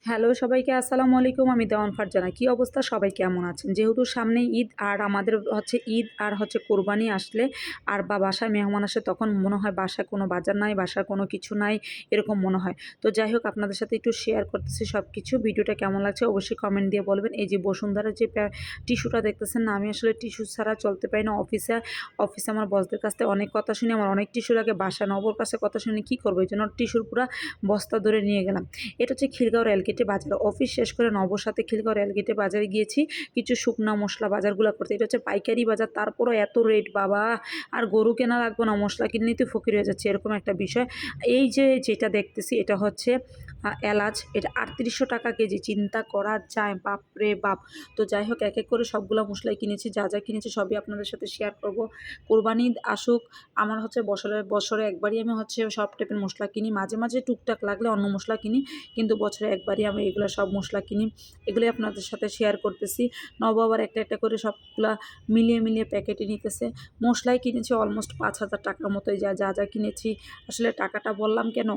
Hello সবাইকে আসসালামু আলাইকুম। আমি দেওয়ান ফারজানা। কি অবস্থা? সবাই কেমন আছেন? যেহেতু সামনে ঈদ আর আমাদের হচ্ছে ঈদ আর হচ্ছে কোরবানি আসলে আর বা বাসায় মেহমান আসে তখন মনে হয় বাসায় কোনো বাজার নাই, বাসায় কোনো কিছু নাই এরকম মনে হয়। তো যাই হোক আপনাদের সাথে একটু শেয়ার করতেছি সবকিছু। ভিডিওটা কেমন লাগছে অবশ্যই কমেন্ট দিয়ে বলবেন। এই যে বসুন্ধরার যে টিস্যুটা দেখতেছেন না, আমি আসলে টিস্যু ছাড়া চলতে পারি না। অফিসে আমার বসদের কাছ থেকে অনেক কথা শুনি, আমার অনেক টিস্যু লাগে। বাসায় নবর কাছে কথা শুনি, কি করবো? এইজন্য টিস্যুর পুরা বস্তা ধরে নিয়ে গেলাম। এটা হচ্ছে খিলগাঁও রেলগেটে বাজার। অফিস শেষ করে নবর সাথে খিলগাঁও রেলগেটে বাজারে গিয়েছি কিছু শুকনা মসলা বাজারগুলা করতে। এটা হচ্ছে পাইকারি বাজার, তারপরও এত রেট বাবা! আর গরু কেনা লাগবে না, মসলা কিনলেই তো ফকির হয়ে যাচ্ছে, এরকম একটা বিষয়। এই যে যেটা দেখতেছি এটা হচ্ছে এলাচ, এটা ৩৮০০ টাকা কেজি। চিন্তা করা যায়? বাপরে বাপ! তো যাই হোক এক করে সবগুলা মসলাই কিনেছি। যা কিনেছি সবই আপনাদের সাথে শেয়ার করব। কোরবানি ঈদ আসুক, আমার হচ্ছে বছরে একবারই আমি হচ্ছে সব টাইপের মসলা কিনি। মাঝে, মাঝে টুকটাক লাগলে অন্য মসলা কিনি। কিন্তু বছরে একবারই আমি এগুলা সব মসলা কিনি। এগুলোই আপনাদের সাথে শেয়ার করতেছি। নব আবার একটা করে সবগুলা মিলিয়ে প্যাকেটে নিতেছে। মসলাই কিনেছি অলমোস্ট ৫,০০০ টাকার মতোই যা কিনেছি। আসলে টাকাটা বললাম কেন?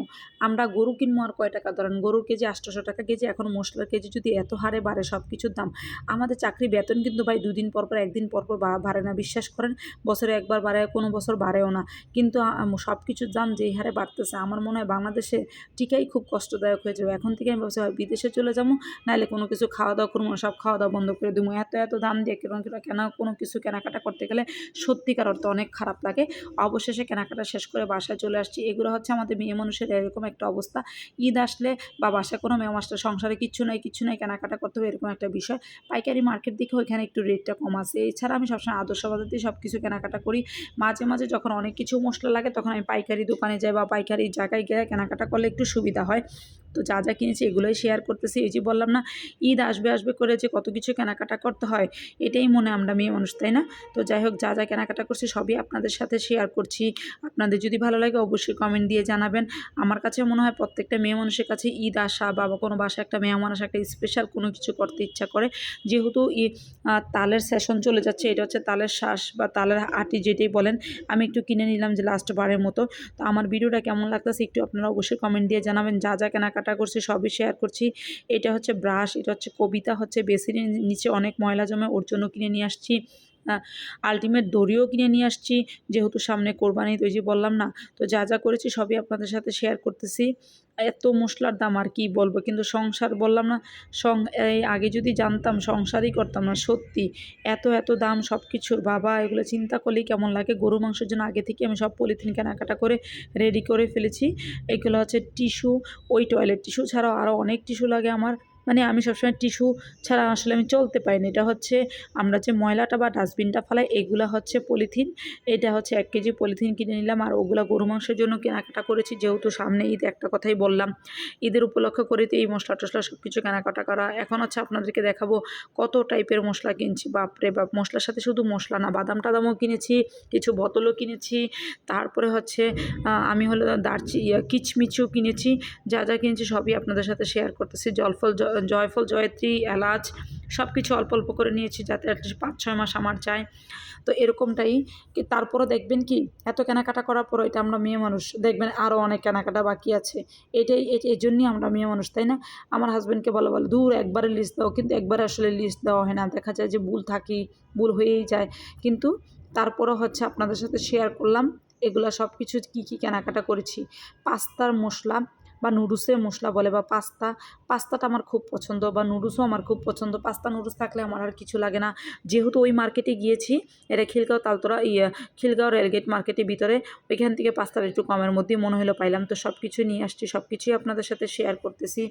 আমরা গরু কিনবো আর কয় টাকা ধরেন, গরুর কেজি ৮০০ টাকা কেজি, এখন মসলার কেজি যদি এত হারে বাড়ে সব কিছুর দাম। আমাদের চাকরি বেতন কিন্তু ভাই ২ দিন পর, ১ দিন পর বাড়ে না। বিশ্বাস করেন, বছরে একবার বাড়ে, কোনো বছর বাড়েও না। কিন্তু সব কিছুর দাম যেই হারে বাড়তেছে আমার মনে হয় বাংলাদেশে টিকাই খুব কষ্টদায়ক হয়ে যাবে। এখন থেকে আমি ভাবছি হয় বিদেশে চলে যাবো, নাহলে কোনো কিছু খাওয়া-দাওয়া করবো না, সব খাওয়া-দাওয়া বন্ধ করে দিবো। এত দাম দিয়ে কোনো কিছু কেনাকাটা করতে গেলে সত্যিকার অর্থে অনেক খারাপ লাগে। অবশেষে কেনাকাটা শেষ করে বাসায় চলে আসছি। এগুলো হচ্ছে আমাদের মেয়ে মানুষের এরকম একটা অবস্থা। ঈদ আসলে বা বাসায় কোনো মেহমান আসলে সংসারে কিচ্ছু নাই কেনাকাটা করতে হবে, এরকম একটা বিষয়। পাইকারি মার্কেট দেখে ওইখানে একটু রেটটা কম আছে। এছাড়া আমি সবসময় আদর্শ বাজার দিয়ে সবকিছু কেনাকাটা করি। মাঝে যখন অনেক কিছু মসলা লাগে তখন আমি পাইকারি দোকানে যাই বা পাইকারি জায়গায় গিয়ে কেনাকাটা করলে একটু সুবিধা হয়। তো যা কিনেছি এগুলোই শেয়ার করতেছি। এই যে বললাম না, ঈদ আসবে করে যে কত কিছু কেনাকাটা করতে হয়, এটাই মনে আমরা মেয়ে মানুষ, তাই না? তো যাই হোক যা কেনাকাটা করছি সবই আপনাদের সাথে শেয়ার করছি। আপনাদের যদি ভালো লাগে অবশ্যই কমেন্ট দিয়ে জানাবেন। আমার কাছে মনে হয় প্রত্যেকটা মেয়ে মানুষের কাছে ঈদ আসা বা কোনো বাসায় একটা মেহমান আসা একটা স্পেশাল কোনো কিছু করতে ইচ্ছা করে। যেহেতু তালের সেশন চলে যাচ্ছে, এটা হচ্ছে তালের শ্বাস বা তালের আটি যেটাই বলেন। আমি একটু কিনে নিলাম যে লাস্ট বারের মতো। তো আমার ভিডিওটা কেমন লাগতেছে একটু আপনারা অবশ্যই কমেন্ট দিয়ে জানাবেন। যা কেনাকাটা করছি সবই শেয়ার করছি। এটা হচ্ছে ব্রাশ, এটা হচ্ছে কবিতা হচ্ছে বেসিনের নিচে অনেক ময়লা জমে, ওর জন্য কিনে নিয়ে আসছি। আল্টিমেট দড়িও কিনে নিয়ে আসছি, যেহেতু সামনে কোরবানি ঈদ, ওই যে বললাম না। তো যা করেছি সবই আপনাদের সাথে শেয়ার করতেছি। এত মসলার দাম আর কি বলবো, কিন্তু সংসার বললাম না, এই আগে যদি জানতাম সংসারই করতাম না সত্যি। এত দাম সব কিছুর বাবা, এগুলো চিন্তা করলেই কেমন লাগে। গরু মাংসের জন্য আগে থেকে আমি সব পলিথিন কেনাকাটা করে রেডি করে ফেলেছি। এগুলো হচ্ছে টিস্যু, ওই টয়লেট টিস্যু ছাড়াও আরও অনেক টিস্যু লাগে আমার। মানে আমি সবসময় টিস্যু ছাড়া আসলে আমি চলতে পারি না। এটা হচ্ছে আমরা যে ময়লাটা বা ডাস্টবিনটা ফেলাই, এগুলা হচ্ছে পলিথিন। এটা হচ্ছে ১ কেজি পলিথিন কিনে নিলাম। আর ওগুলা গরু মাংসের জন্য কেনাকাটা করেছি, যেহেতু সামনে ঈদ, একটা কথাই বললাম। ঈদের উপলক্ষ করে তো এই মশলা-টশলা সব কিছু কেনাকাটা করা। এখন হচ্ছে আপনাদেরকে দেখাবো কত টাইপের মসলা কিনছি। বাপরে বাপ! মসলার সাথে শুধু মসলা না, বাদাম-টাদামও কিনেছি, কিছু বোতলও কিনেছি। তারপরে হচ্ছে আমি হলো কিচমিচও কিনেছি। যা কিনেছি সবই আপনাদের সাথে শেয়ার করতেছি। জয়ফল, জয়ত্রী, এলাচ সব কিছু অল্প করে নিয়েছি, যাতে এটলিস্ট ৫-৬ মাস আমার যায়। তো এরকমটাই। তারপরও দেখবেন কি, এত কেনাকাটা করার পরও, এটা আমরা মেয়ে মানুষ, দেখবেন আরও অনেক কেনাকাটা বাকি আছে। এজন্যই আমরা মেয়ে মানুষ, তাই না? আমার হাসব্যান্ডকে বলে, "দূর একবারে লিস্ট দাও।" কিন্তু একবারে আসলে লিস্ট দেওয়া হয় না। দেখা যায় যে ভুল হয়েই যায়। কিন্তু তারপরও হচ্ছে আপনাদের সাথে শেয়ার করলাম এগুলা সবকিছু কি কেনাকাটা করেছি। পাস্তার মসলা বা নুডলসের মসলা বলে বা পাস্তাটা আমার খুব পছন্দ, বা নুডলসও আমার খুব পছন্দ। পাস্তা নুডলস থাকলে আমার আর কিছু লাগে না। যেহেতু ওই মার্কেটে গিয়েছি, এটা খিলগাঁও রেলগেট মার্কেটের ভিতরে, ওইখান থেকে পাস্তাটা একটু কমের মধ্যেই মনে হলো পাইলাম। তো সব কিছুই নিয়ে আসছি, সব কিছুই আপনাদের সাথে শেয়ার করতেছি।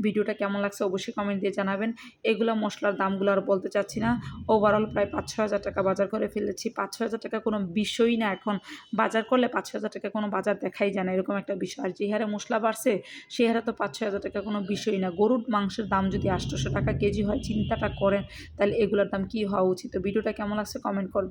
ভিডিওটা কেমন লাগছে অবশ্যই কমেন্ট দিয়ে জানাবেন। এগুলা মসলার দামগুলো আর বলতে চাচ্ছি না। ওভারঅল প্রায় ৫-৬ হাজার টাকা বাজার করে ফেলেছি। ৫-৬ হাজার টাকা কোনো বিষয়ই না এখন। বাজার করলে ৫-৬ হাজার টাকা কোনো বাজার দেখাই যায় না, এরকম একটা বিষয়। আর যে হারে মসলা বাড়ছে, সে হারে তো ৫-৬ হাজার টাকা কোনো বিষয়ই না। গরুর মাংসের দাম যদি ৮০০ টাকা কেজি হয়, চিন্তাটা করেন তাহলে এগুলোর দাম কী হওয়া উচিত। তো ভিডিওটা কেমন লাগছে কমেন্ট করবেন।